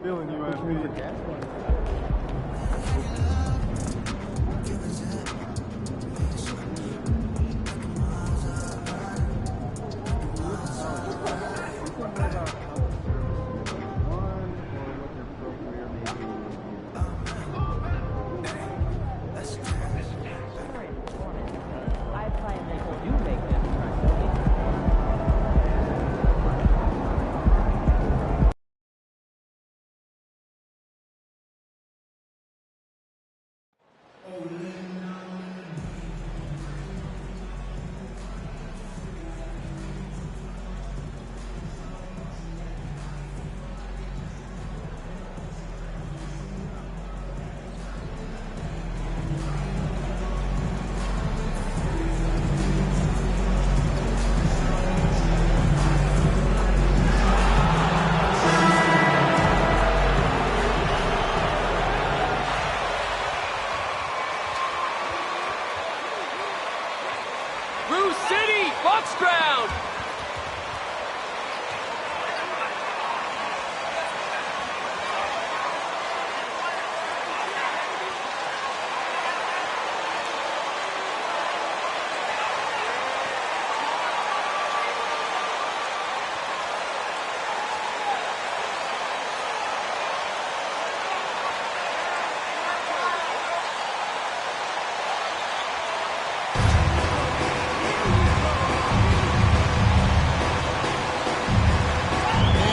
feeling you must be.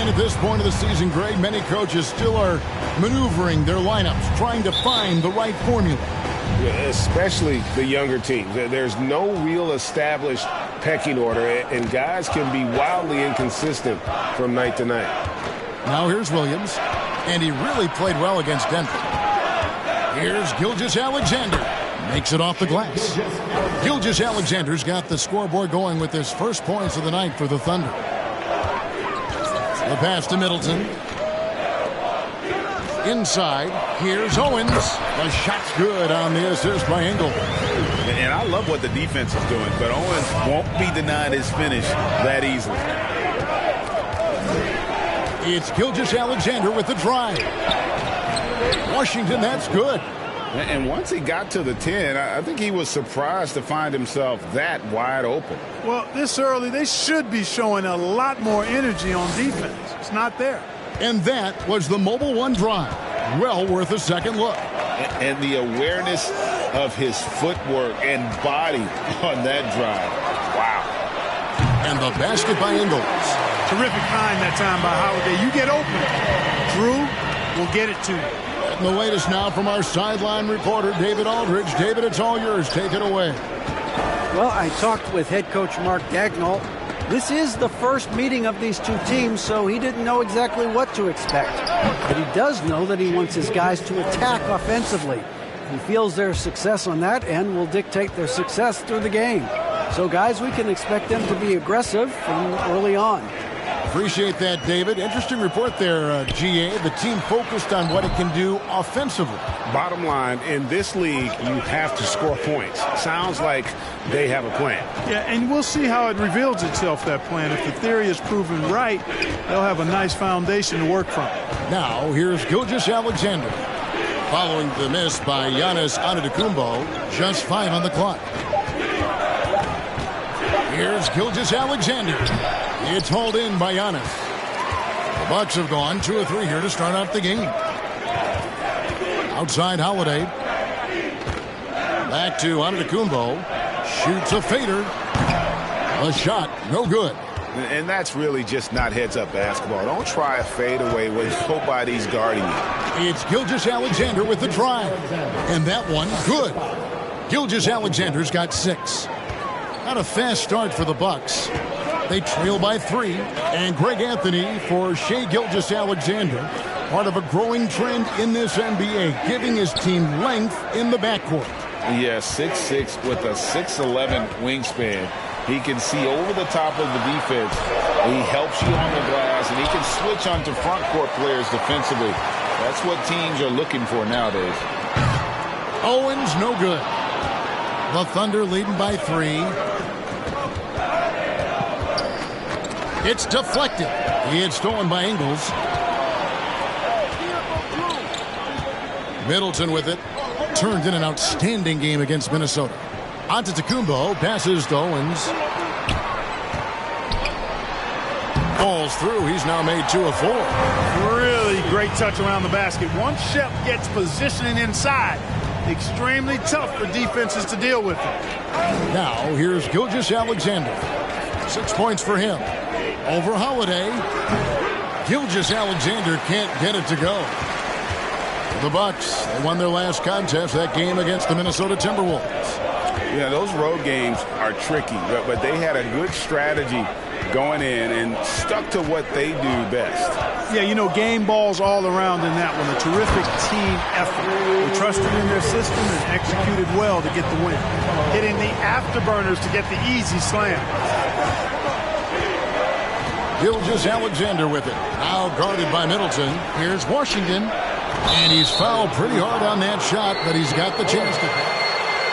At this point of the season, Greg, many coaches still are maneuvering their lineups, trying to find the right formula. Especially the younger teams. There's no real established pecking order, and guys can be wildly inconsistent from night to night. Now here's Williams, and he really played well against Denver. Here's Gilgeous-Alexander. Makes it off the glass. Gilgeous-Alexander's got the scoreboard going with his first points of the night for the Thunder. The pass to Middleton. Inside, here's Owens. The shot's good on the assist by Engel. And I love what the defense is doing, but Owens won't be denied his finish that easily. It's Gilgeous-Alexander with the drive. Washington, that's good. And once he got to the 10, I think he was surprised to find himself that wide open. Well, this early, they should be showing a lot more energy on defense. It's not there. And that was the Mobile One drive. Well worth a second look. And the awareness of his footwork and body on that drive. Wow. And the basket by Ingles. Terrific time that time by Holiday. You get open. Drew will get it to you. And the latest now from our sideline reporter, David Aldridge. David, it's all yours. Take it away. Well, I talked with head coach Mark Dagnall. This is the first meeting of these two teams, so he didn't know exactly what to expect. But he does know that he wants his guys to attack offensively. He feels their success on that and will dictate their success through the game. So, guys, we can expect them to be aggressive from early on. Appreciate that, David. Interesting report there, G.A. The team focused on what it can do offensively. Bottom line, in this league, you have to score points. Sounds like they have a plan. Yeah, and we'll see how it reveals itself, that plan. If the theory is proven right, they'll have a nice foundation to work from. Now, here's Gilgeous-Alexander. Following the miss by Giannis Antetokounmpo, just 5 on the clock. Here's Gilgeous-Alexander. It's hauled in by Giannis. The Bucks have gone 2 of 3 here to start out the game. Outside Holiday. Back to Antetokounmpo. Shoots a fader. A shot, no good. And that's really just not heads-up basketball. Don't try a fadeaway when nobody's guarding you. It's Gilgeous-Alexander with the drive. And that one, good. Gilgeous-Alexander's got 6. Not a fast start for the Bucks. They trail by 3. And Greg Anthony for Shai Gilgeous-Alexander. Part of a growing trend in this NBA, giving his team length in the backcourt. Yeah, 6'6" with a 6'11" wingspan. He can see over the top of the defense. He helps you on the glass, and he can switch onto front court players defensively. That's what teams are looking for nowadays. Owens, no good. The Thunder leading by 3. It's deflected. It's stolen by Ingles. Middleton with it. Turned in an outstanding game against Minnesota. Antetokounmpo passes to Owens. Falls through. He's now made 2 of 4. Really great touch around the basket. Once Shep gets positioning inside, extremely tough for defenses to deal with him. Now here's Gilgeous-Alexander. 6 points for him. Over Holiday. Gilgeous-Alexander can't get it to go. The Bucks, they won their last contest, that game against the Minnesota Timberwolves. Yeah, those road games are tricky, but they had a good strategy going in and stuck to what they do best. Yeah, you know, game balls all around in that one. A terrific team effort. They trusted in their system and executed well to get the win. Hitting the afterburners to get the easy slam. Gilgeous-Alexander with it. Now guarded by Middleton. Here's Washington. And he's fouled pretty hard on that shot, but he's got the chance to.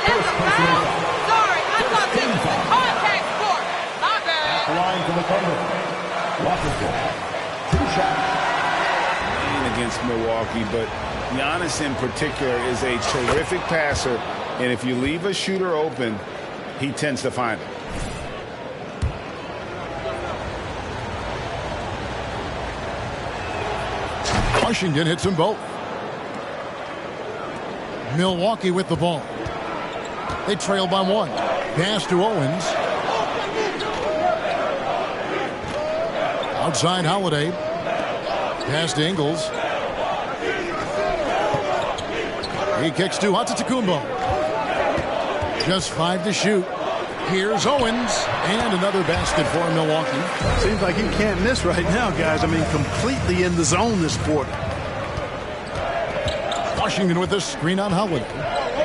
Sorry, I thought this was a contact sport. My bad. Line to the corner. Washington. 2 shots. Against Milwaukee, but Giannis in particular is a terrific passer, and if you leave a shooter open, he tends to find it. Washington hits them both. Milwaukee with the ball. They trail by 1. Pass to Owens. Outside Holiday. Pass to Ingles. He kicks to Antetokounmpo. Just 5 to shoot. Here's Owens. And another basket for Milwaukee. Seems like he can't miss right now, guys. I mean, completely in the zone this quarter. Washington with a screen on Holiday.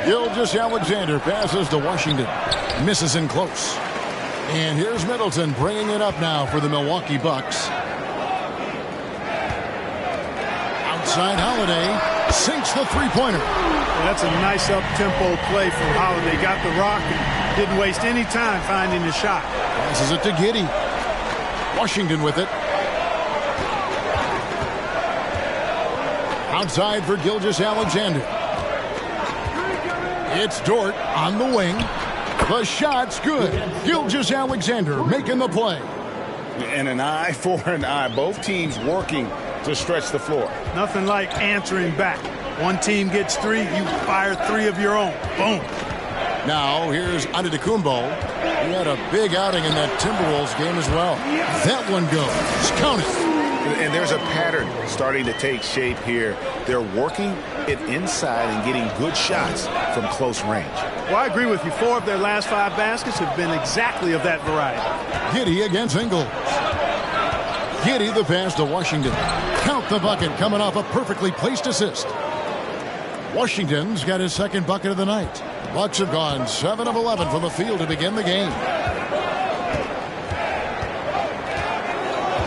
Gilgeous-Alexander passes to Washington. Misses in close. And here's Middleton bringing it up now for the Milwaukee Bucks. Outside Holiday. Sinks the three-pointer. Well, that's a nice up-tempo play from Holiday. Got the rock and didn't waste any time finding the shot. Passes it to Giddey. Washington with it. Outside for Gilgeous-Alexander. It's Dort on the wing. The shot's good. Gilgeous-Alexander making the play. And an eye for an eye. Both teams working to stretch the floor. Nothing like answering back. One team gets 3, you fire 3 of your own. Boom. Now here's Antetokounmpo. He had a big outing in that Timberwolves game as well. That one goes. Count it. And there's a pattern starting to take shape here. They're working it inside and getting good shots from close range. Well, I agree with you. 4 of their last 5 baskets have been exactly of that variety. Giddey against Ingles. Giddey the pass to Washington. Count the bucket coming off a perfectly placed assist. Washington's got his 2nd bucket of the night. Bucks have gone 7 of 11 from the field to begin the game.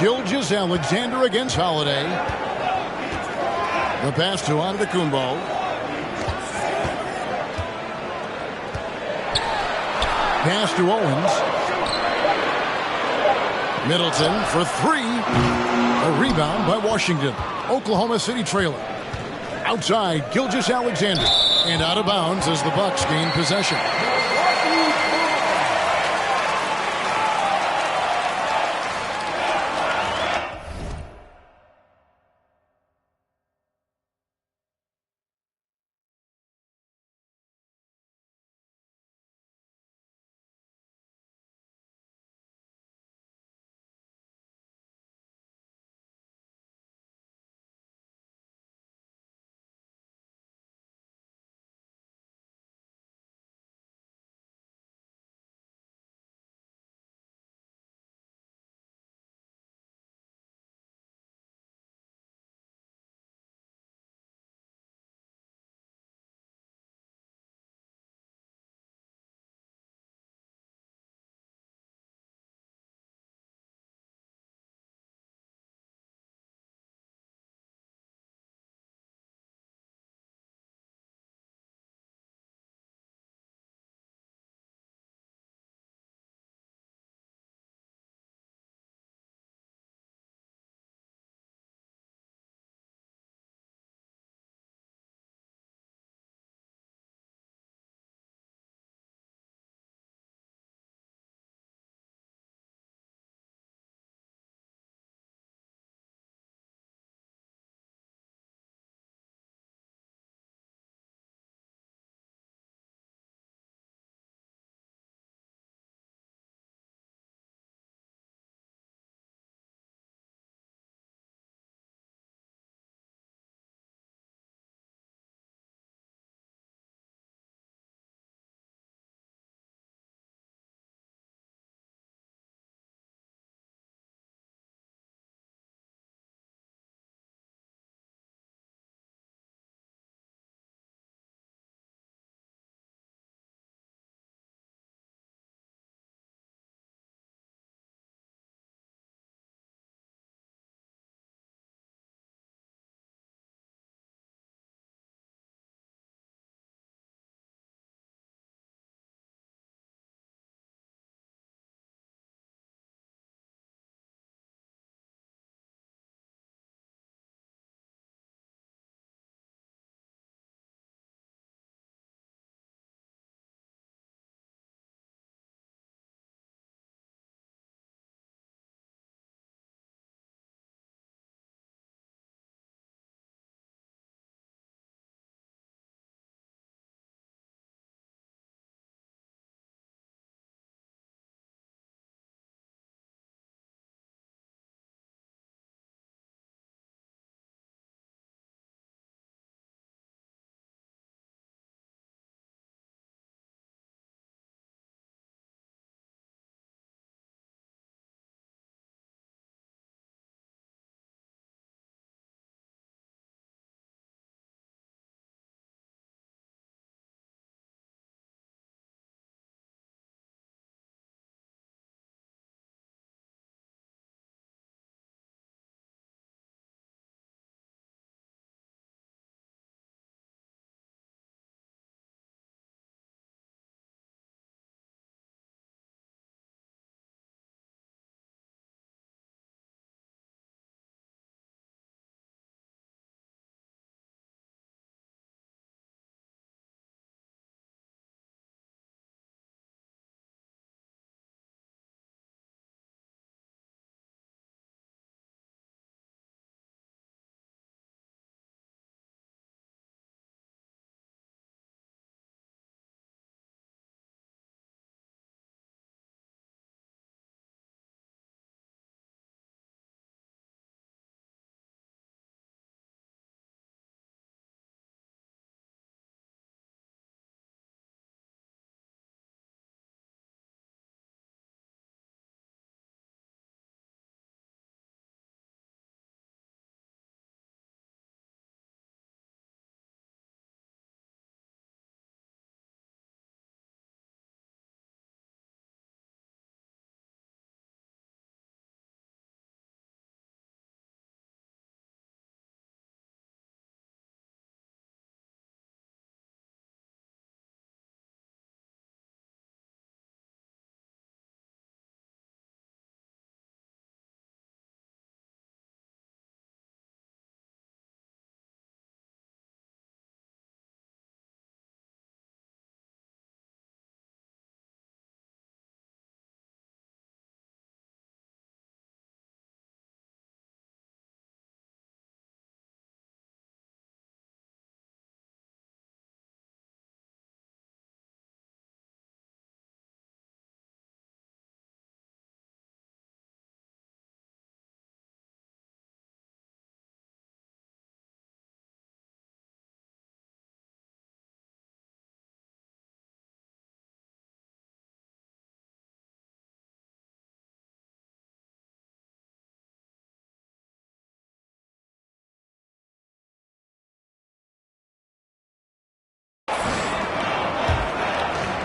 Gilgeous-Alexander against Holiday. The pass to Antetokounmpo. Pass to Owens. Middleton for 3. A rebound by Washington. Oklahoma City trailing. Outside, Gilgeous-Alexander. And out of bounds as the Bucks gain possession.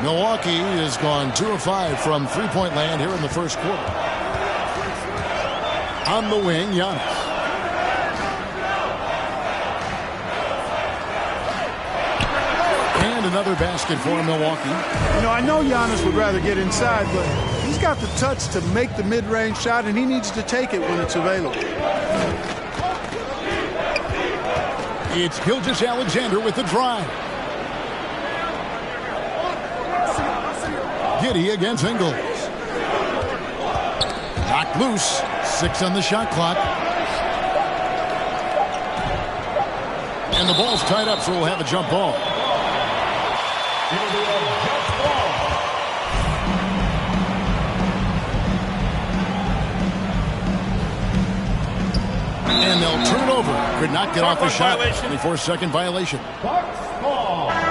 Milwaukee has gone 2 of 5 from three-point land here in the first quarter. On the wing, Giannis. And another basket for Milwaukee. You know, I know Giannis would rather get inside, but he's got the touch to make the mid-range shot, and he needs to take it when it's available. It's Gilgeous-Alexander with the drive. Giddey against Ingles. Knocked loose. 6 on the shot clock. And the ball's tied up, so we'll have a jump ball. And they'll turn it over. Could not get off the shot. 24-second violation.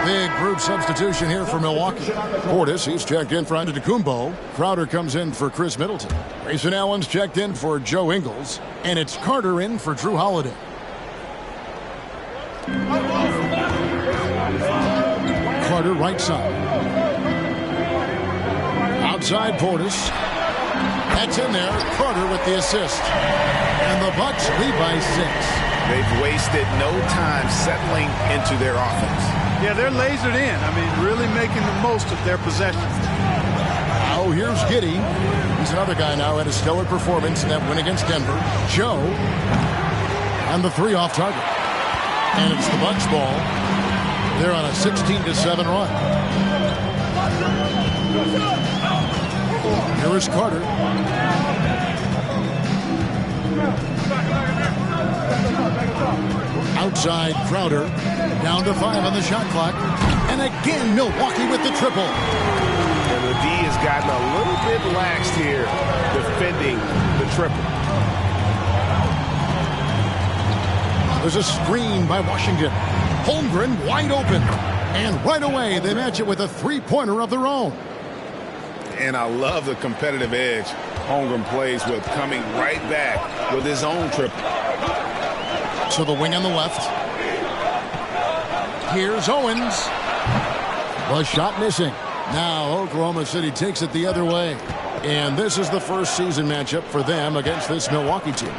Big group substitution here for Milwaukee. Portis, he's checked in for Antetokounmpo. Crowder comes in for Chris Middleton. Grayson Allen's checked in for Joe Ingles. And it's Carter in for Drew Holiday. Carter right side. Outside Portis. That's in there. Carter with the assist. And the Bucks lead by 6. They've wasted no time settling into their offense. Yeah, they're lasered in. I mean, really making the most of their possession. Now here's Giddey. He's another guy now had a stellar performance in that win against Denver. Joe. And the 3 off target. And it's the Bucks ball. They're on a 16-7 run. Here is Carter. Outside Crowder. Down to 5 on the shot clock. And again, Milwaukee with the triple. And the D has gotten a little bit laxed here defending the triple. There's a screen by Washington. Holmgren wide open. And right away, they match it with a three-pointer of their own. And I love the competitive edge Holmgren plays with, coming right back with his own triple. So the wing on the left. Here's Owens. The shot missing. Now Oklahoma City takes it the other way. And this is the first season matchup for them against this Milwaukee team.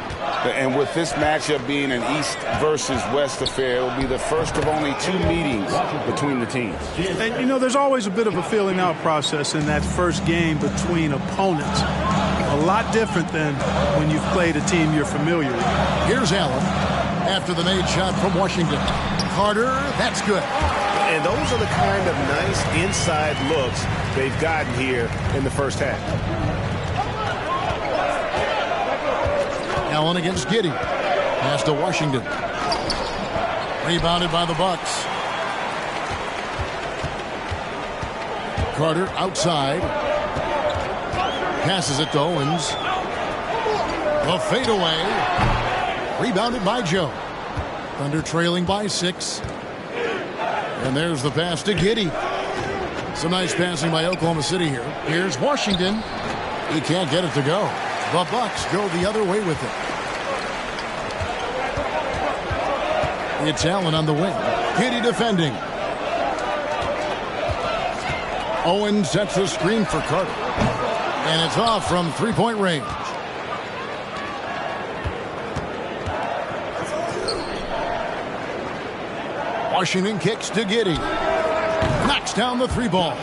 And with this matchup being an East versus West affair, it will be the first of only 2 meetings between the teams. And, you know, there's always a bit of a filling out process in that first game between opponents. A lot different than when you've played a team you're familiar with. Here's Allen after the made shot from Washington. Carter, that's good. And those are the kind of nice inside looks they've gotten here in the first half. Allen against Giddey. Pass to Washington. Rebounded by the Bucks. Carter outside. Passes it to Owens. The fadeaway. Rebounded by Joe. Thunder trailing by 6. And there's the pass to Giddey. Some nice passing by Oklahoma City here. Here's Washington. He can't get it to go. The Bucks go the other way with it. It's Allen on the wing. Giddey defending. Owens sets the screen for Carter. And it's off from three-point range. Washington kicks to Giddey. Knocks down the 3-ball.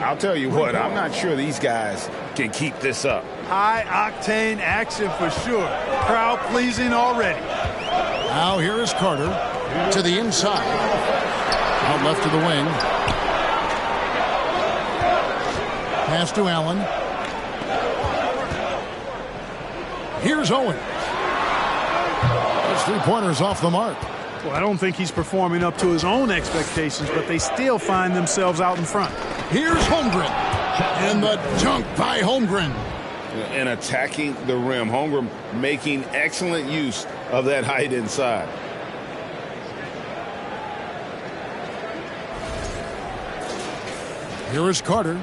I'll tell you what, I'm not sure these guys can keep this up. High-octane action for sure. Crowd-pleasing already. Now here is Carter to the inside. Out left to the wing. Pass to Allen. Here's Owens. His three-pointer's off the mark. Well, I don't think he's performing up to his own expectations, but they still find themselves out in front. Here's Holmgren. And the dunk by Holmgren. And attacking the rim. Holmgren making excellent use of that height inside. Here is Carter.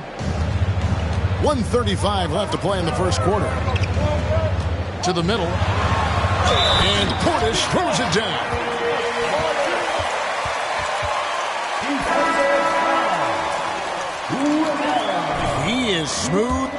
1:35 left to play in the first quarter. To the middle. And Portis throws it down. is smooth.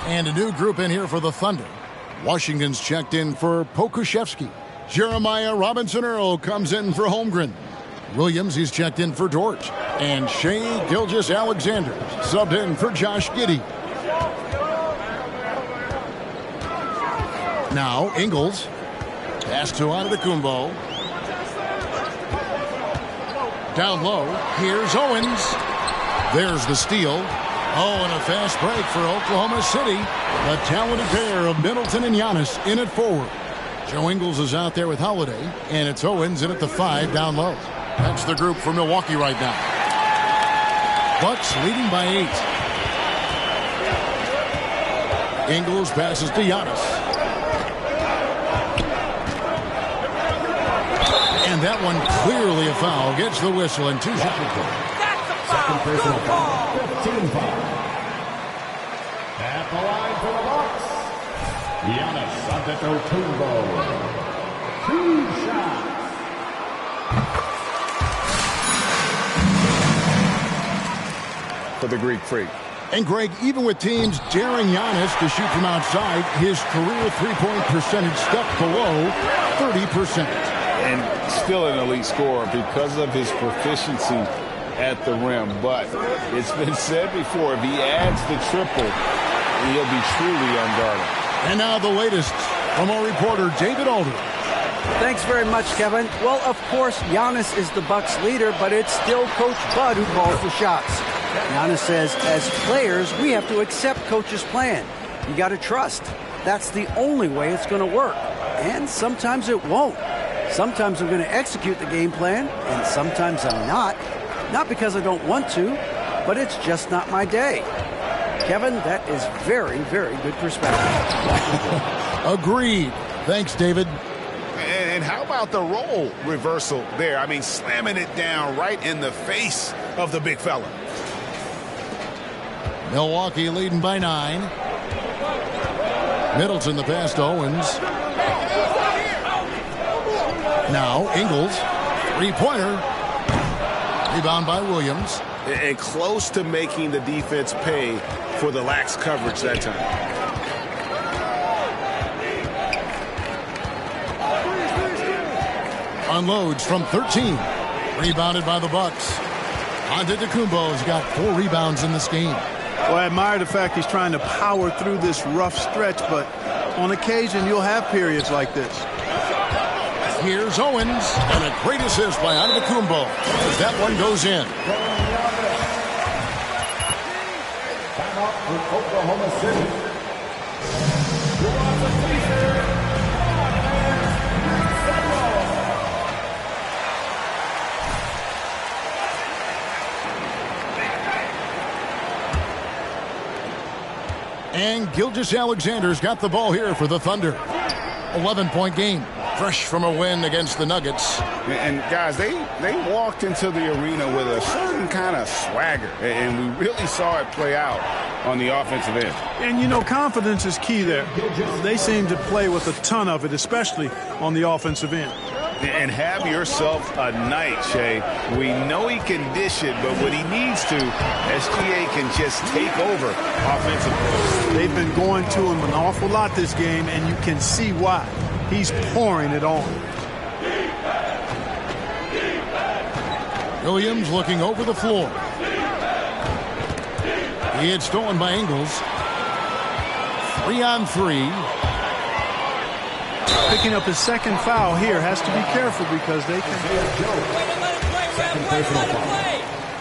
And a new group in here for the Thunder. Washington's checked in for Pokuševski. Jeremiah Robinson-Earl comes in for Holmgren. Williams, he's checked in for Dort. And Shai Gilgeous-Alexander subbed in for Josh Giddey. Now Ingles. Pass to Antetokounmpo. Down low. Here's Owens. There's the steal. Oh, and a fast break for Oklahoma City. A talented pair of Middleton and Giannis in at forward. Joe Ingles is out there with Holiday, and it's Owens in at the 5 down low. That's the group for Milwaukee right now. Bucks leading by 8. Ingles passes to Giannis. And that one clearly a foul. Gets the whistle and 2 shots. That's a foul. Second personal Good foul. call. 15 foul. At the line for the Bucks, Giannis Antetokounmpo. 2 shots. For the Greek Freak. And Greg, even with teams daring Giannis to shoot from outside, his career three-point percentage stepped below 30%. And still an elite scorer because of his proficiency at the rim. But it's been said before, if he adds the triple, he'll be truly unguarded. And now the latest from our reporter, David Aldridge. Thanks very much, Kevin. Well, of course, Giannis is the Bucks leader, but it's still Coach Bud who calls the shots. Giannis says, as players, we have to accept Coach's plan. You got to trust. That's the only way it's going to work. And sometimes it won't. Sometimes I'm going to execute the game plan, and sometimes I'm not. Not because I don't want to, but it's just not my day. Kevin, that is very, very good perspective. Agreed. Thanks, David. And how about the role reversal there? I mean, slamming it down right in the face of the big fella. Milwaukee leading by 9. Middleton the pass to Owens. Now Ingles. 3-pointer. Rebound by Williams. And close to making the defense pay for the lax coverage that time. Unloads from 13. Rebounded by the Bucks. Antetokounmpo's got 4 rebounds in this game. Well, I admire the fact he's trying to power through this rough stretch, but on occasion you'll have periods like this. Here's Owens, and a great assist by Antetokounmpo as that one goes in. Timeout for Oklahoma City. And Gilgeous-Alexander's got the ball here for the Thunder. 11-point game. Fresh from a win against the Nuggets. And guys, they walked into the arena with a certain kind of swagger. And we really saw it play out on the offensive end. And, you know, confidence is key there. They seem to play with a ton of it, especially on the offensive end. And have yourself a night, Shea. We know he can dish it, but when he needs to, SGA can just take over offensively. They've been going to him an awful lot this game, and you can see why. He's pouring it on. Williams looking over the floor. He had stolen by Ingles. 3-on-3. Picking up his second foul here. Has to be careful because they can. Second personal foul.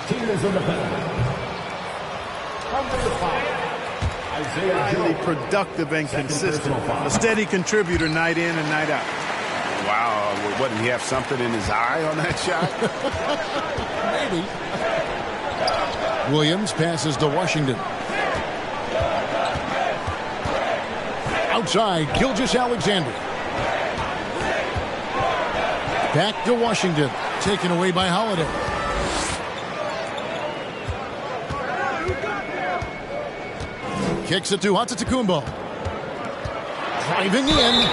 Team is in the penalty. Highly productive and consistent. A steady contributor night in and night out. Wow, what, did he have something in his eye on that shot? Maybe. Williams passes to Washington. Outside, Gilgeous-Alexander. Back to Washington. Taken away by Holiday. Kicks it to Antetokounmpo. Driving in.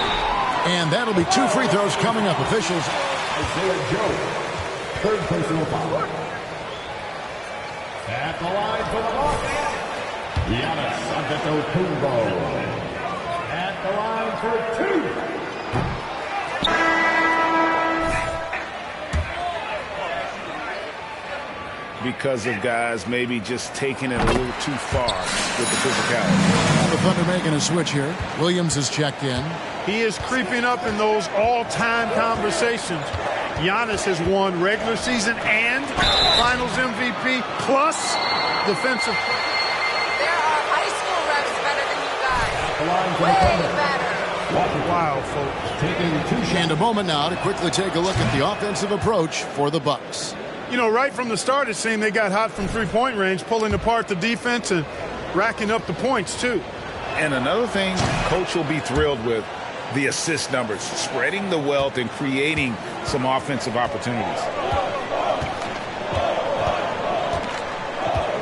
And that'll be 2 free throws coming up. Officials. Isaiah Joe. Third personal foul. At the line for the Bucks. Giannis Antetokounmpo. At the line for 2. Because of guys maybe just taking it a little too far with the physicality. The Thunder making a switch here. Williams is checked in. He is creeping up in those all-time conversations. Giannis has won regular season and Finals MVP plus defensive. There are high school refs better than you guys. Way better. Wow, folks. And a moment now to quickly take a look at the offensive approach for the Bucks. You know, right from the start, it seemed they got hot from three-point range, pulling apart the defense and racking up the points, too. And another thing Coach will be thrilled with, the assist numbers, spreading the wealth and creating some offensive opportunities.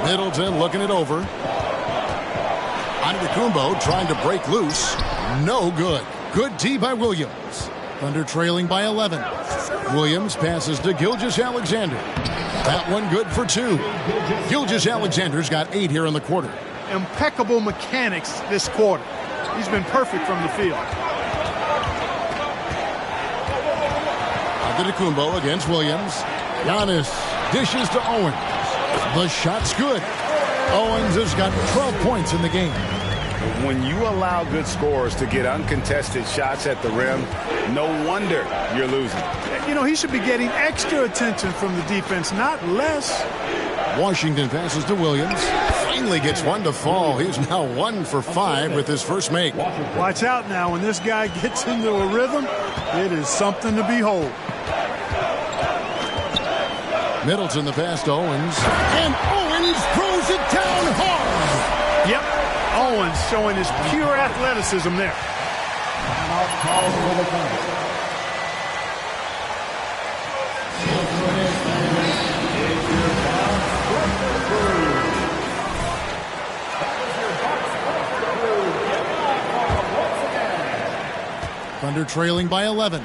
Middleton looking it over. Antetokounmpo trying to break loose. No good. Good D by Williams. Thunder trailing by 11. Williams passes to Gilgeous-Alexander. That one good for 2. Gilgeous-Alexander's got 8 here in the quarter. Impeccable mechanics this quarter. He's been perfect from the field. Antetokounmpo against Williams. Giannis dishes to Owens. The shot's good. Owens has got 12 points in the game. When you allow good scorers to get uncontested shots at the rim, no wonder you're losing. You know, he should be getting extra attention from the defense, not less. Washington passes to Williams. Finally gets one to fall. He's now 1 for 5 with his first make. Watch out now. When this guy gets into a rhythm, it is something to behold. Middleton the pass to Owens. And Owens throws it down hard. Yep. Owens showing his pure athleticism there. Thunder trailing by 11.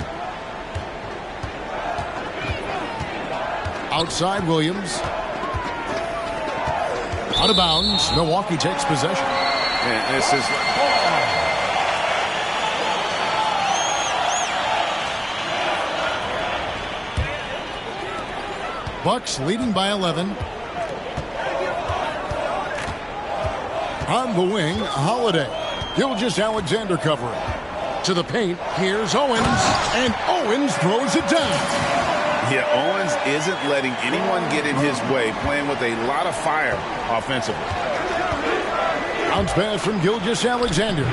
Outside Williams. Out of bounds. Milwaukee takes possession. And this is Bucks leading by 11. On the wing, Holiday. Gilgeous-Alexander covering. To the paint, here's Owens. And Owens throws it down. Yeah, Owens isn't letting anyone get in his way, playing with a lot of fire offensively. Bounce pass from Gilgeous-Alexander.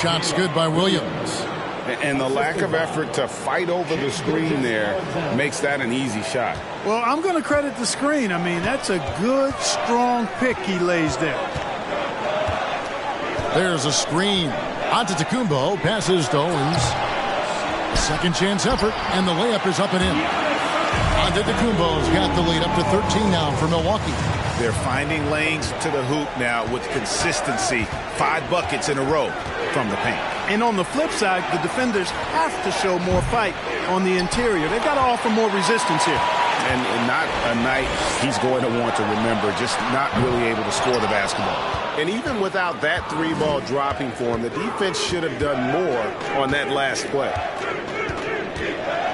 Shot's good by Williams. and the lack of effort to fight over the screen there makes that an easy shot. Well, I'm going to credit the screen. I mean, that's a good, strong pick he lays there. There's a screen. Antetokounmpo passes to Owens. Second chance effort, and the layup is up and in. Antetokounmpo's got the lead up to 13 now for Milwaukee. They're finding lanes to the hoop now with consistency. 5 buckets in a row from the paint. And on the flip side, the defenders have to show more fight on the interior. They've got to offer more resistance here. And not a night he's going to want to remember, just not really able to score the basketball. And even without that 3-ball dropping for him, the defense should have done more on that last play.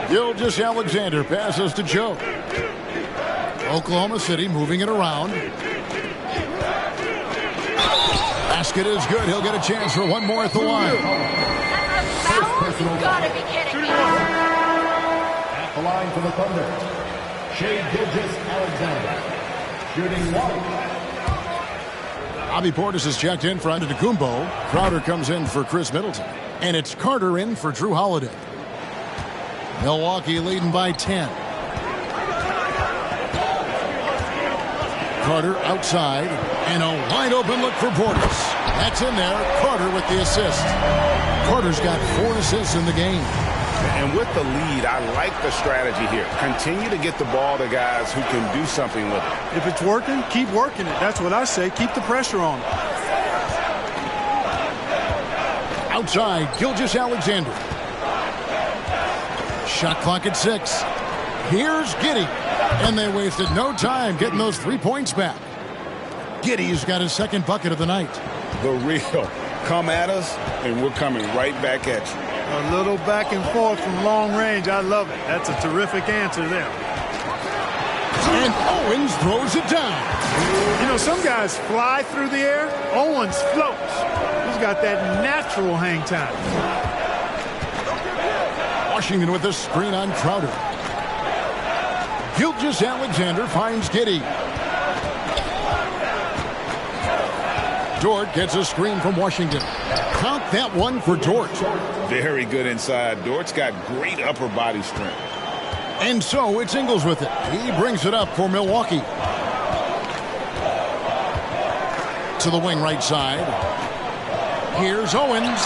Gilgeous-Alexander passes to Joe. Oklahoma City moving it around. Basket is good. He'll get a chance for one more at the line. You gotta be kidding me. At the line for the Thunder, Shea Gilgeous-Alexander, shooting 1. Bobby Portis is checked in for Antetokounmpo. Crowder comes in for Chris Middleton. And it's Carter in for Drew Holiday. Milwaukee leading by 10. Carter outside, and a wide open look for Portis. That's in there. Carter with the assist. Carter's got 4 assists in the game. And with the lead, I like the strategy here. Continue to get the ball to guys who can do something with it. If it's working, keep working it. That's what I say. Keep the pressure on. Outside, Gilgeous-Alexander. Shot clock at 6. Here's Giddey. And they wasted no time getting those 3 points back. Giddey's got his second bucket of the night. The real. Come at us, and we're coming right back at you. A little back and forth from long range. I love it. That's a terrific answer there. And Owens throws it down. You know, some guys fly through the air. Owens floats. He's got that natural hang time. Washington with the screen on Crowder. Gilgeous-Alexander finds Giddey. Dort gets a screen from Washington. Count that one for Dort. Very good inside. Dort's got great upper body strength. And so it's Ingles with it. He brings it up for Milwaukee. To the wing right side. Here's Owens.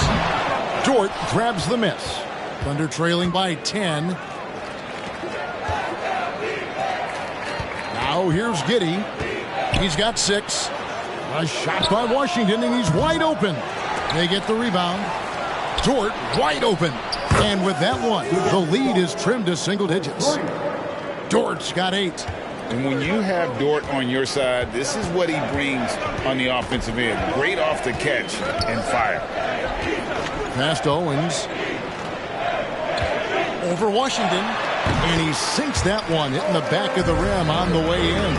Dort grabs the miss. Thunder trailing by 10. Now here's Giddey. He's got 6. A shot by Washington, and he's wide open. They get the rebound. Dort wide open. And with that one, the lead is trimmed to single digits. Dort's got 8. And when you have Dort on your side, this is what he brings on the offensive end. Great off the catch and fire. Past Owens. Over Washington. And he sinks that one, hitting the back of the rim on the way in.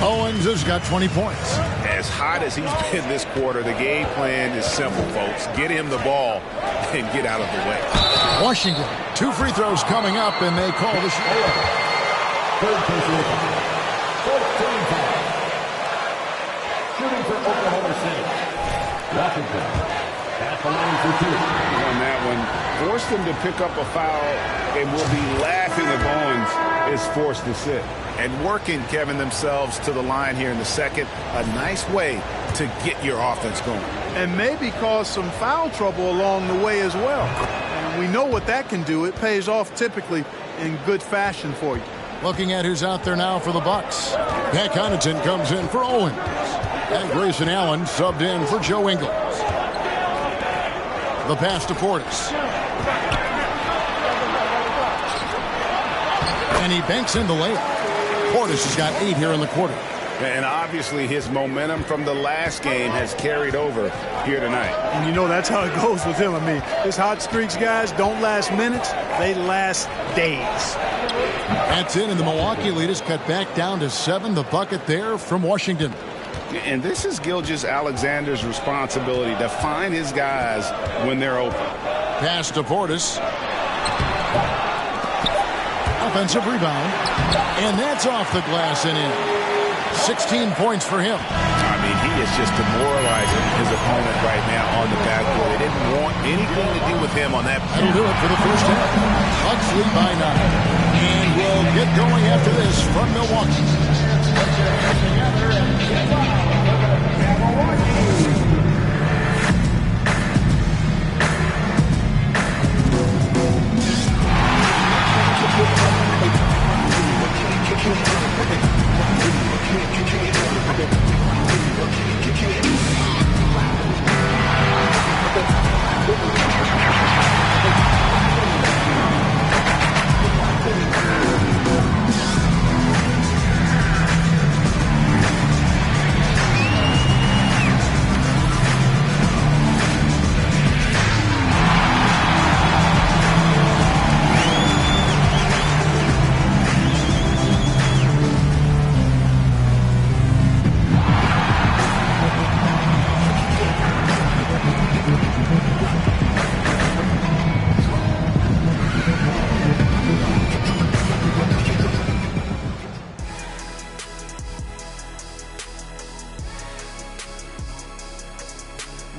Owens has got 20 points. As hot as he's been this quarter, the game plan is simple, folks. Get him the ball and get out of the way. Washington, 2 free throws coming up, and they call the shot. Third position, 14 foul. Shooting for Oklahoma City. Washington at the line for 2. On that one, force them to pick up a foul, and we'll be laughing if Owens is forced to sit. And working, Kevin, themselves to the line here in the second. A nice way to get your offense going. And maybe cause some foul trouble along the way as well. And we know what that can do. It pays off typically in good fashion for you. Looking at who's out there now for the Bucks. Pat Connaughton comes in for Owens. And Grayson Allen subbed in for Joe Ingles. The pass to Portis. And he banks in the layup. Portis has got 8 here in the quarter. And obviously his momentum from the last game has carried over here tonight. And you know that's how it goes with him. I mean, his hot streaks, guys, don't last minutes. They last days. That's in, and the Milwaukee lead is cut back down to 7. The bucket there from Washington. And this is Gilgeous-Alexander's responsibility to find his guys when they're open. Pass to Portis. Offensive rebound. And that's off the glass and in. 16 points for him. I mean, he is just demoralizing his opponent right now on the backboard. They didn't want anything to do with him on that. That'll do it for the first half. Bucks lead by 9. And we'll get going after this from Milwaukee.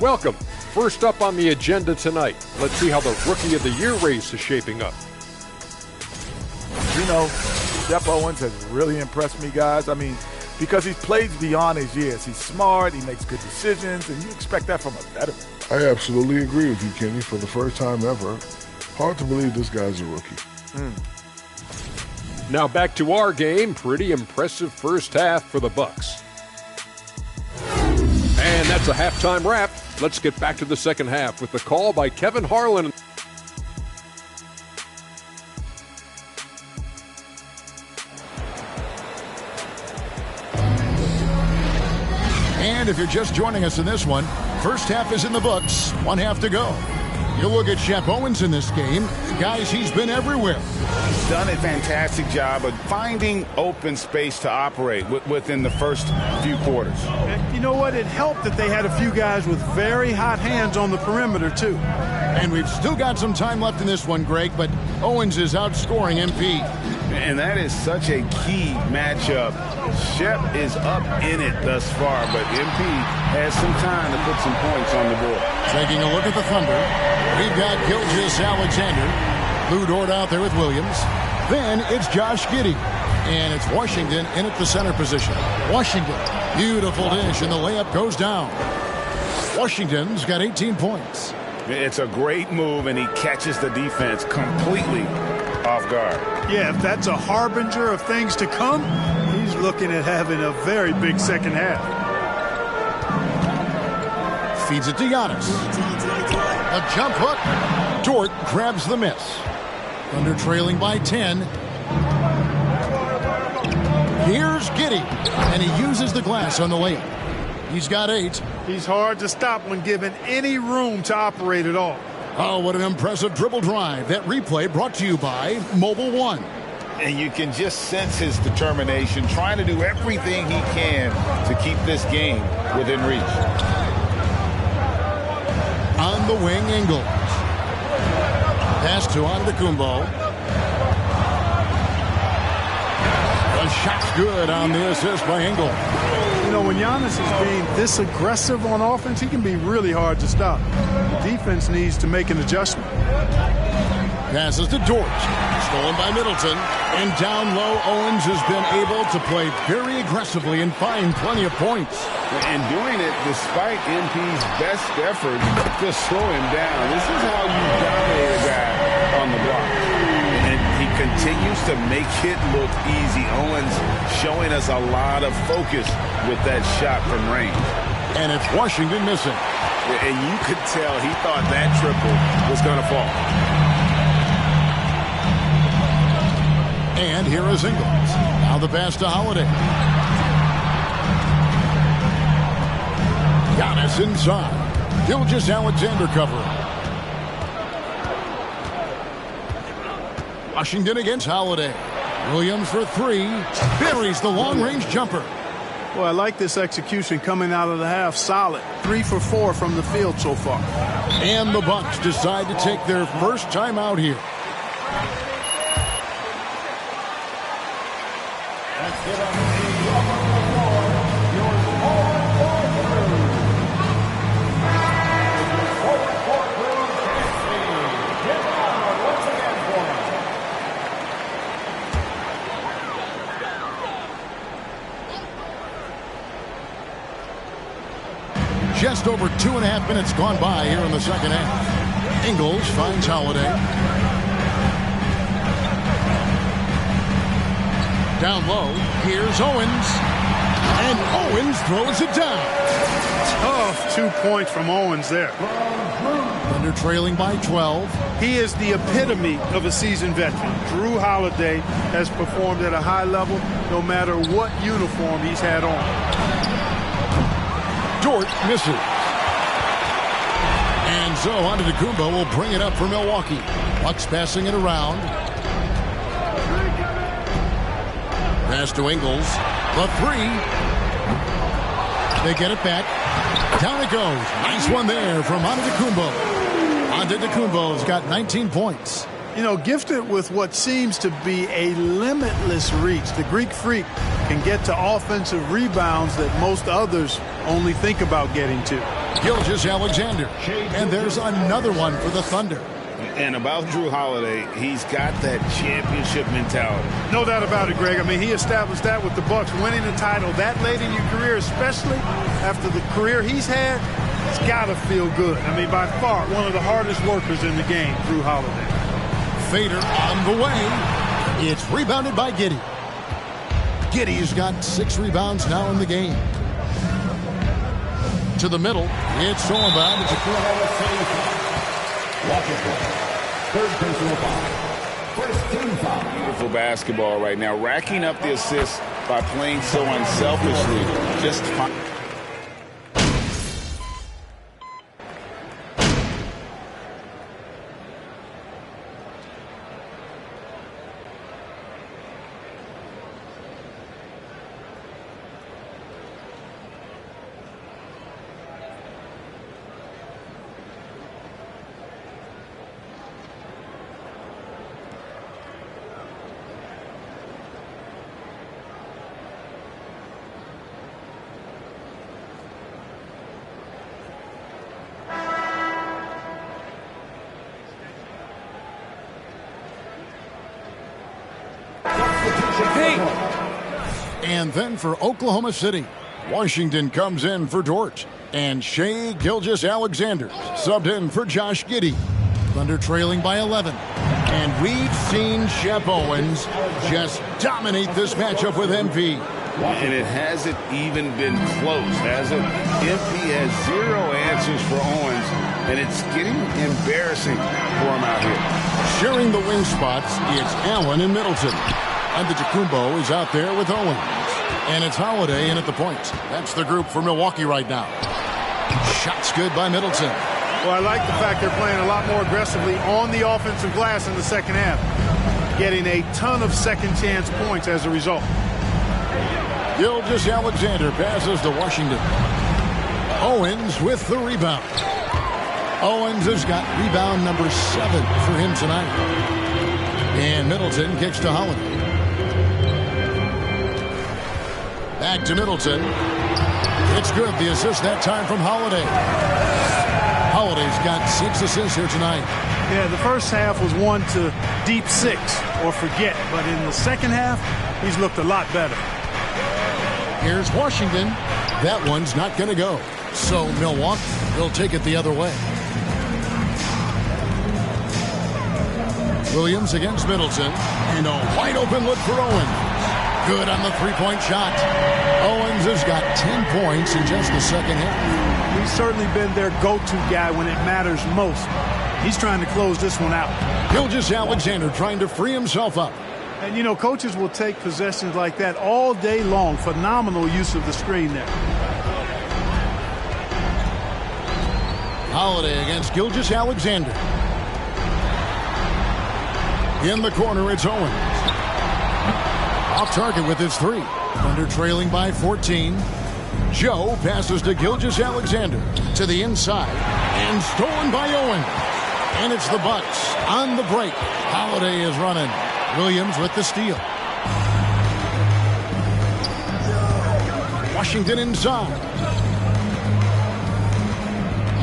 Welcome. First up on the agenda tonight, let's see how the Rookie of the Year race is shaping up. You know, Steph Owens has really impressed me, guys. I mean, because he plays beyond his years. He's smart, he makes good decisions, and you expect that from a veteran. I absolutely agree with you, Kenny. For the first time ever, Hard to believe this guy's a rookie. Now back to our game. Pretty impressive first half for the Bucks. And that's a halftime wrap. Let's get back to the second half with the call by Kevin Harlan. And if you're just joining us in this one, first half is in the books, one half to go. You look at Shep Owens in this game. Guys, he's been everywhere. He's done a fantastic job of finding open space to operate within the first few quarters. And you know what? It helped that they had a few guys with very hot hands on the perimeter, too. And we've still got some time left in this one, Greg, but Owens is outscoring MP. And that is such a key matchup. Shep is up in it thus far, but MP has some time to put some points on the board. Taking a look at the Thunder, we've got Gilgeous-Alexander. Lou Dort out there with Williams. Then it's Josh Giddey. And it's Washington in at the center position. Washington, beautiful dish, and the layup goes down. Washington's got 18 points. It's a great move, and he catches the defense completely off guard. Yeah, if that's a harbinger of things to come, he's looking at having a very big second half. Feeds it to Giannis. A jump hook. Dort grabs the miss. Thunder trailing by 10. Here's Giddey, and he uses the glass on the layup. He's got 8. He's hard to stop when given any room to operate at all. Oh, what an impressive dribble drive. That replay brought to you by Mobile One. And you can just sense his determination, trying to do everything he can to keep this game within reach. On the wing, Ingles. Pass to Antetokounmpo. The shot's good on the assist by Ingles. You know, when Giannis is being this aggressive on offense, he can be really hard to stop. The defense needs to make an adjustment. Passes to Dort. Stolen by Middleton. And down low, Owens has been able to play very aggressively and find plenty of points. And doing it despite MP's best effort to slow him down. This is how you dominate a guy on the block. And he continues to make it look easy. Owens showing us a lot of focus with that shot from range. And it's Washington missing. And you could tell he thought that triple was going to fall. And here is Ingles. Now the pass to Holiday. Giannis inside. Gilgeous-Alexander covering. Washington against Holiday. Williams for 3. Buries the long-range jumper. Well, I like this execution coming out of the half. Solid. 3 for 4 from the field so far. And the Bucks decide to take their first time out here. Just over 2.5 minutes gone by here in the second half. Ingles finds Holiday. Down low, here's Owens. And Owens throws it down. Tough 2 points from Owens there. Thunder trailing by 12. He is the epitome of a seasoned veteran. Drew Holiday has performed at a high level no matter what uniform he's had on. Dort misses. And so Antetokounmpo will bring it up for Milwaukee. Bucks passing it around. Pass to Ingles. The 3. They get it back. Down it goes. Nice one there from Antetokounmpo. Antetokounmpo's got 19 points. You know, gifted with what seems to be a limitless reach. The Greek Freak can get to offensive rebounds that most others only think about getting to. Gilgeous-Alexander. And there's another one for the Thunder. And about Drew Holiday, he's got that championship mentality. No doubt about it, Greg. I mean, he established that with the Bucks, winning the title that late in your career, especially after the career he's had. It's got to feel good. I mean, by far, one of the hardest workers in the game, Drew Holiday. Fader on the way. It's rebounded by Giddey. Giddey's got 6 rebounds now in the game. To the middle. It's Solomon. It's a third personal foul. First team foul. Beautiful basketball right now. Racking up the assists by playing so unselfishly. Just fine. And then for Oklahoma City, Washington comes in for Dort. And Shai Gilgeous-Alexander subbed in for Josh Giddey. Thunder trailing by 11. And we've seen Shep Owens just dominate this matchup with MP. And it hasn't even been close, has it? MP has 0 answers for Owens, and it's getting embarrassing for him out here. Sharing the wing spots, it's Allen and Middleton. And the Antetokounmpo is out there with Owens. And it's Holiday in at the point. That's the group for Milwaukee right now. Shots good by Middleton. Well, I like the fact they're playing a lot more aggressively on the offensive glass in the second half. Getting a ton of second chance points as a result. Gilgeous-Alexander passes to Washington. Owens with the rebound. Owens has got rebound number 7 for him tonight. And Middleton kicks to Holiday. Back to Middleton. It's good. The assist that time from Holiday. Holiday's got 6 assists here tonight. Yeah, the first half was 1 to deep 6 or forget. But in the second half, he's looked a lot better. Here's Washington. That one's not going to go. So Milwaukee will take it the other way. Williams against Middleton. And a wide open look for Owens. Good on the three-point shot. Owens has got 10 points in just the second half. He's certainly been their go-to guy when it matters most. He's trying to close this one out. Gilgeous-Alexander trying to free himself up. And, you know, coaches will take possessions like that all day long. Phenomenal use of the screen there. Holiday against Gilgeous-Alexander. In the corner, it's Owens. Off target with his 3. Thunder trailing by 14. Joe passes to Gilgeous-Alexander to the inside. And stolen by Owens. And it's the Bucks on the break. Holiday is running. Williams with the steal. Washington inside.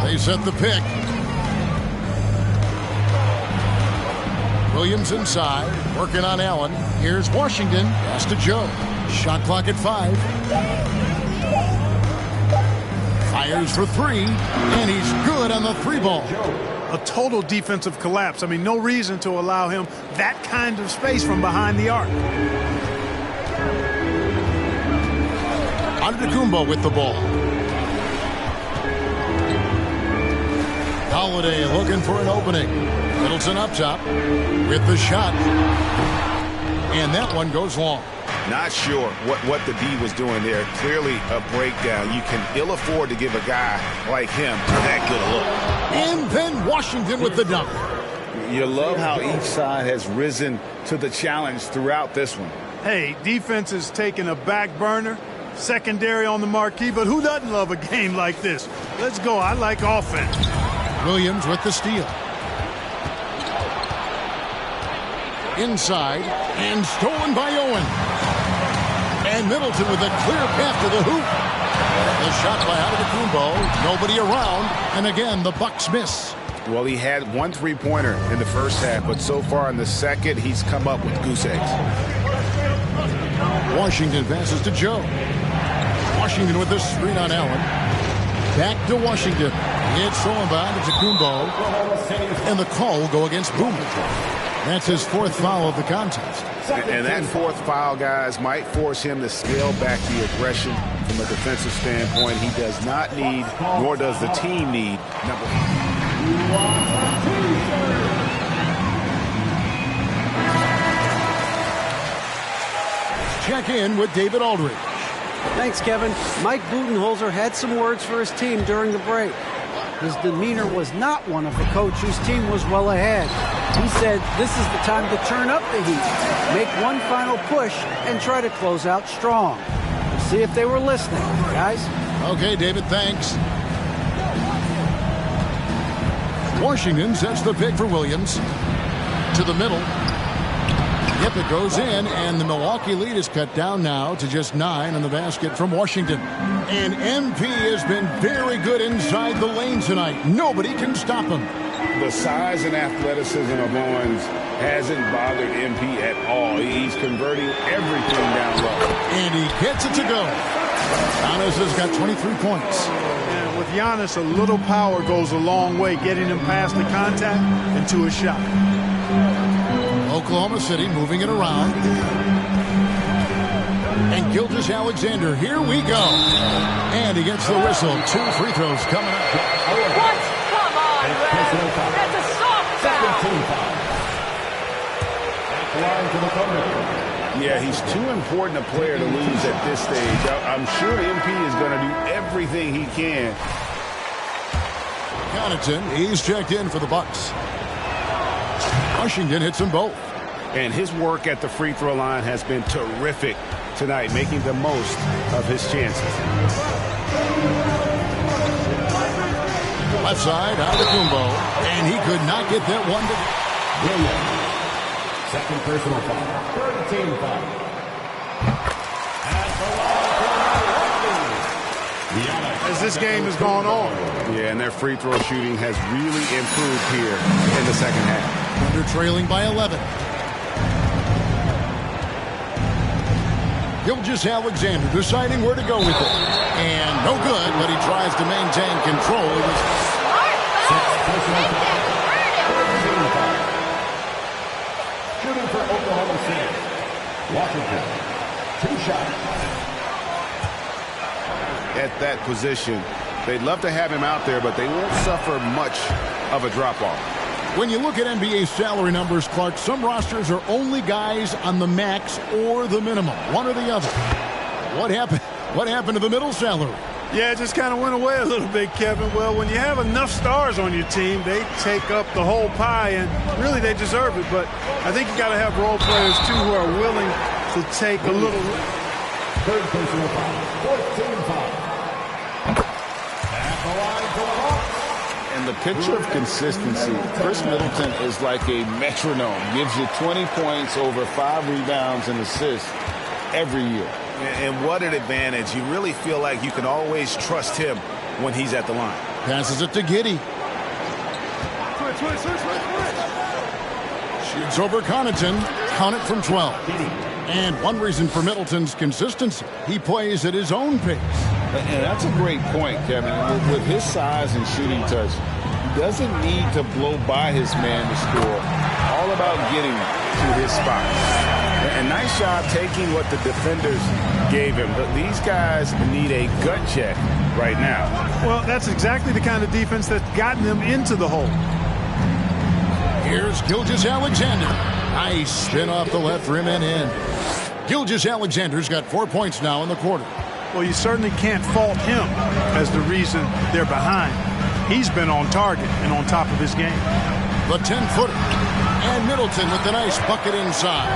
They set the pick. Williams inside, working on Allen. Here's Washington. Pass to Joe. Shot clock at 5. Fires for 3, and he's good on the 3-ball. A total defensive collapse. I mean, no reason to allow him that kind of space from behind the arc. Antetokounmpo with the ball. Holiday looking for an opening. Middleton up top with the shot. And that one goes long. Not sure what the D was doing there. Clearly a breakdown. You can ill afford to give a guy like him that good a look. And then Washington with the dunk. You love how each side has risen to the challenge throughout this one. Hey, defense is taking a back burner. Secondary on the marquee, but who doesn't love a game like this? Let's go. I like offense. Williams with the steal. Inside, and stolen by Owen. And Middleton with a clear path to the hoop. The shot by Antetokounmpo. Nobody around, and again, the Bucks miss. Well, he had 1 3-pointer in the first half, but so far in the second, he's come up with goose eggs. Washington passes to Joe. Washington with the screen on Allen. Back to Washington. It's Solomon to Antetokounmpo. And the call will go against Boomer. That's his fourth foul of the contest. And that fourth foul, guys, might force him to scale back the aggression from a defensive standpoint. He does not need, nor does the team need, number. Check in with David Aldridge. Thanks, Kevin. Mike Budenholzer had some words for his team during the break. His demeanor was not one of a coach whose team was well ahead. He said this is the time to turn up the heat, make one final push, and try to close out strong. We'll see if they were listening, guys. Okay, David, thanks. Washington sets the pick for Williams. To the middle. Yep, it goes in, and the Milwaukee lead is cut down now to just 9 on the basket from Washington. And MP has been very good inside the lane tonight. Nobody can stop him. The size and athleticism of Owens hasn't bothered MP at all. He's converting everything down low. And he gets it to go. Giannis has got 23 points. And with Giannis, a little power goes a long way, getting him past the contact and to a shot. Oklahoma City moving it around. And Gilgeous-Alexander, here we go. And he gets the whistle. 2 free throws coming up. What? Come on, Red. That's a soft foul. Yeah, he's too important a player to lose at this stage. I'm sure MP is going to do everything he can. Connaughton, he's checked in for the Bucks. Washington hits them both. And his work at the free throw line has been terrific tonight, making the most of his chances. Left side, Antetokounmpo, and he could not get that one to... Williams. Second personal foul. Third team foul. As this game has gone on. Yeah, and their free throw shooting has really improved here in the second half. Thunder trailing by 11. Gilgeous-Alexander deciding where to go with it. And no good, but he tries to maintain control. It was... Shooting for Oklahoma City. Washington. 2 shots. At that position, they'd love to have him out there, but they won't suffer much of a drop-off. When you look at NBA salary numbers, Clark, some rosters are only guys on the max or the minimum, one or the other. What happened? What happened to the middle salary? Yeah, it just kind of went away a little bit, Kevin. Well, when you have enough stars on your team, they take up the whole pie, and really they deserve it. But I think you got to have role players, too, who are willing to take a little... Third personal foul. Fourth team foul. At the line for the Hawks. And the picture of consistency, Chris Middleton is like a metronome. Gives you 20 points, over 5 rebounds and assists every year. And what an advantage. You really feel like you can always trust him when he's at the line. Passes it to Giddey. Shoots over Connaughton. Count it from 12. And one reason for Middleton's consistency, he plays at his own pace. And that's a great point, Kevin. With his size and shooting touch, he doesn't need to blow by his man to score. All about getting to his spot. And nice job taking what the defenders gave him. But these guys need a gut check right now. Well, that's exactly the kind of defense that's gotten them into the hole. Here's Gilgeous-Alexander. Nice spin off the left rim and in. Gilgeous-Alexander's got 4 points now in the quarter. Well, you certainly can't fault him as the reason they're behind. He's been on target and on top of his game. The 10-footer. And Middleton with the nice bucket inside.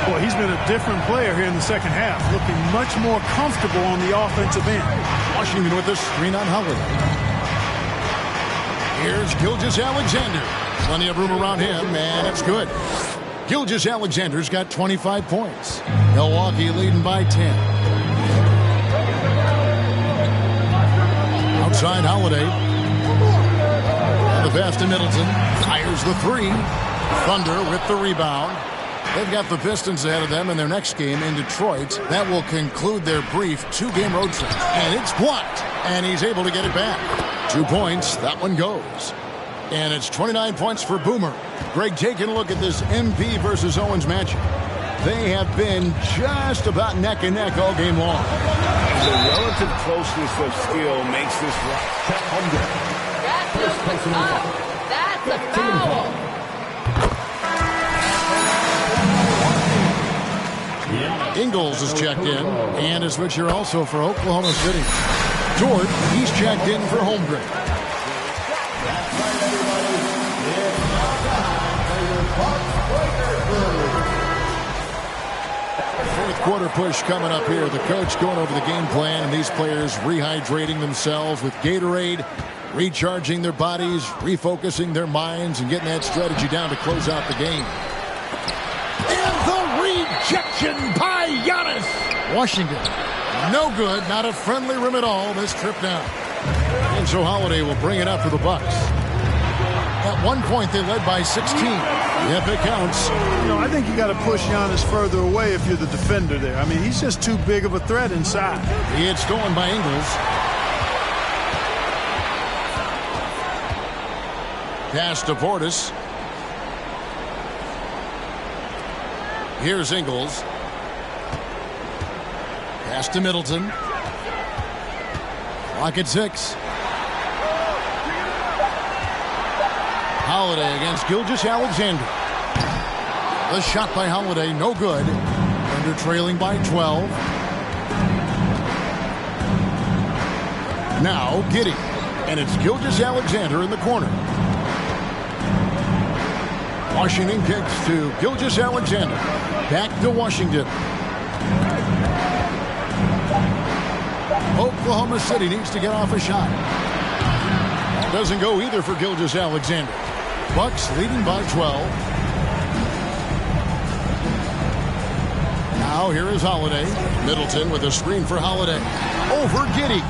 Well, he's been a different player here in the second half, looking much more comfortable on the offensive end. Washington with the screen on Holiday. Here's Gilgeous-Alexander. Plenty of room around him, and it's good. Gilgeous-Alexander's got 25 points. Milwaukee leading by 10. Outside Holiday. The pass to Middleton. Fires the 3. Thunder with the rebound. They've got the Pistons ahead of them in their next game in Detroit. That will conclude their brief 2-game road trip. And it's blocked. And he's able to get it back. 2 points. That one goes. And it's 29 points for Boomer. Greg, taking a look at this MP versus Owens matchup. They have been just about neck and neck all game long. The relative closeness of skill makes this right. That's a foul. Ingles is checked in, and a switcher also for Oklahoma City. Dort, he's checked in for Holmgren. Fourth quarter push coming up here. The coach going over the game plan, and these players rehydrating themselves with Gatorade, recharging their bodies, refocusing their minds, and getting that strategy down to close out the game. And the rejection by Giannis. Washington, no good, not a friendly rim at all this trip down. And so Holiday will bring it up for the Bucks. At one point, they led by 16. If it counts. You know, I think you got to push Giannis further away if you're the defender there. I mean, he's just too big of a threat inside. It's stolen by Ingles. Pass to Portis. Here's Ingles. Pass to Middleton. Clock at 6. Holiday against Gilgeous-Alexander. The shot by Holiday, no good. Under trailing by 12. Now Giddey. And it's Gilgeous-Alexander in the corner. Washington kicks to Gilgeous-Alexander. Back to Washington. Oklahoma City needs to get off a shot. Doesn't go either for Gilgeous-Alexander. Bucks leading by 12. Now here is Holiday. Middleton with a screen for Holiday. Over Giddey.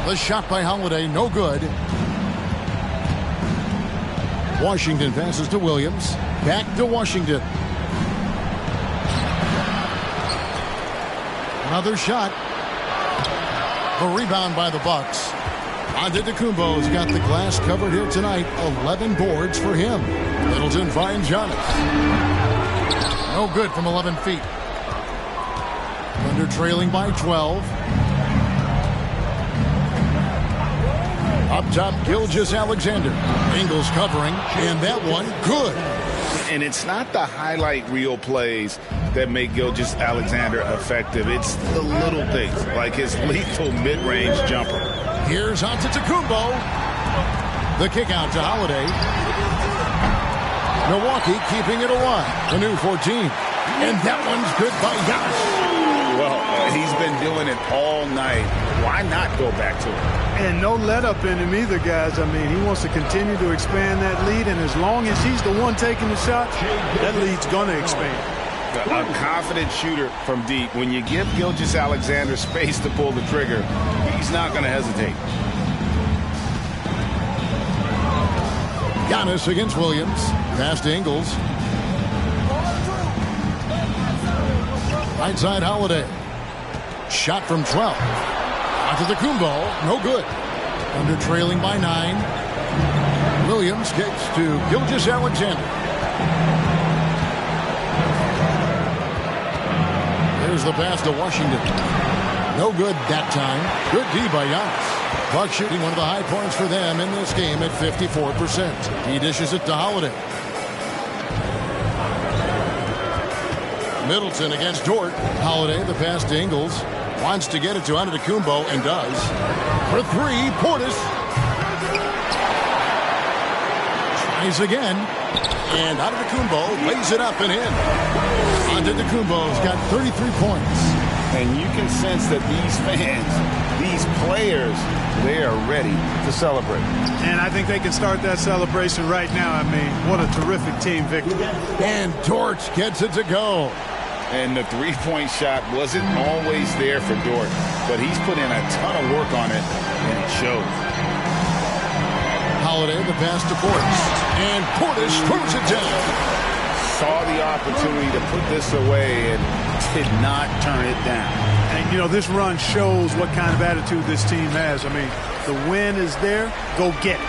The shot by Holiday, no good. Washington passes to Williams. Back to Washington. Another shot. A rebound by the Bucks. Antetokounmpo's got the glass covered here tonight. 11 boards for him. Middleton finds Giannis. No good from 11 feet. Under trailing by 12. Up top, Gilgeous-Alexander. Ingles covering, and that one good. And it's not the highlight reel plays that make Gilgeous-Alexander effective. It's the little things, like his lethal mid-range jumper. Here's Antetokounmpo. The kick out to Holiday. Milwaukee keeping it alive. The new 14. And that one's good by Giannis. Well, he's been doing it all night. Why not go back to it? And no let up in him either, guys. I mean, he wants to continue to expand that lead, and as long as he's the one taking the shot, that lead's going to expand. A confident shooter from deep. When you give Gilgeous-Alexander space to pull the trigger, he's not going to hesitate. Giannis against Williams. Pass to Ingles. Right side Holiday. Shot from 12. Antetokounmpo, no good. Under trailing by 9. Williams kicks to Gilgeous-Alexander. There's the pass to Washington. No good that time. Good D by Giannis. Bucks shooting one of the high points for them in this game at 54%. He dishes it to Holiday. Middleton against Dort. Holiday, the pass to Ingles. Wants to get it to Antetokounmpo and does. For 3, Portis. Tries again. And Antetokounmpo lays it up and in. Antetokounmpo's got 33 points. And you can sense that these fans, these players, they are ready to celebrate. And I think they can start that celebration right now. I mean, what a terrific team victory. And Dort gets it to go. And the three-point shot wasn't always there for Dort, but he's put in a ton of work on it, and it shows. Holiday, the pass to Portis. And Portis throws it down. Saw the opportunity to put this away and did not turn it down. And, you know, this run shows what kind of attitude this team has. I mean, the win is there. Go get it.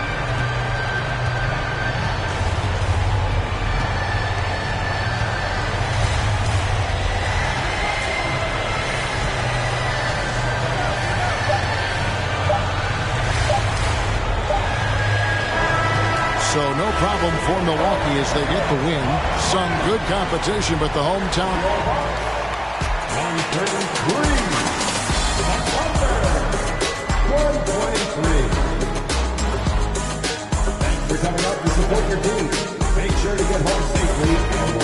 problem for Milwaukee as they get the win. Some good competition, but the hometown. 133. The Thunder. 123. Thanks for coming up to support your team. Make sure to get home safely and